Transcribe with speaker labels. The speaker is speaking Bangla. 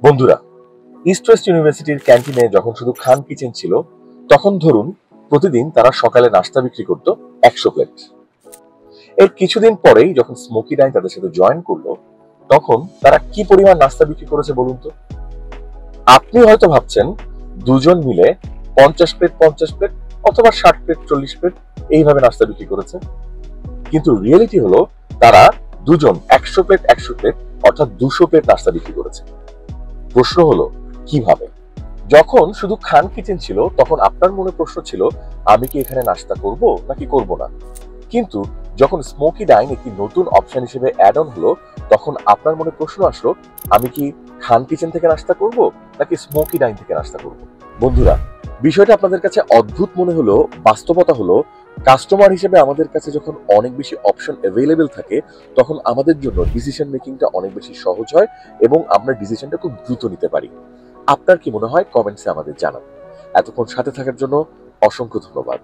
Speaker 1: বন্ধুরা, ইস্ট ওয়েস্ট ইউনিভার্সিটির ক্যান্টিনে যখন শুধু খান কিচেন ছিল, তখন ধরুন প্রতিদিন তারা সকালে নাস্তা বিক্রি করত 100 প্লেট। এর কিছুদিন পরেই যখন স্মোকি ডাইন তাদের সাথে জয়েন করলো, তখন তারা কি পরিমাণ নাস্তা বিক্রি করেছে বলুন তো। আপনি হয়তো ভাবছেন দুজন মিলে 50 প্লেট 50 প্লেট অথবা 60 প্লেট 40 প্লেট এইভাবে নাস্তা বিক্রি করেছে, কিন্তু রিয়েলিটি হলো তারা দুজন 100 প্লেট 100 প্লেট অর্থাৎ 200 প্লেট নাস্তা বিক্রি করেছে। প্রশ্ন হলো কিভাবে? যখন শুধু খান কিচেন ছিল তখন আপনার মনে প্রশ্ন ছিল, আমি কি এখানে নাস্তা করব নাকি করব না। কিন্তু যখন স্মোকি ডাইন একটি নতুন অপশন হিসেবে অ্যাড অন হলো, তখন আপনার মনে প্রশ্ন আসলো, আমি কি খান কিচেন থেকে নাস্তা করব নাকি স্মোকি ডাইন থেকে নাস্তা করব। বন্ধুরা, বিষয়টা আপনাদের কাছে অদ্ভুত মনে হলো, বাস্তবতা হলো কাস্টমার হিসেবে আমাদের কাছে যখন অনেক বেশি অপশন অ্যাভেলেবেল থাকে, তখন আমাদের জন্য ডিসিশন মেকিংটা অনেক বেশি সহজ হয় এবং আমরা ডিসিশনটা খুব দ্রুত নিতে পারি। আপনার কি মনে হয়? কমেন্টসে আমাদের জানান। এতক্ষণ সাথে থাকার জন্য অসংখ্য ধন্যবাদ।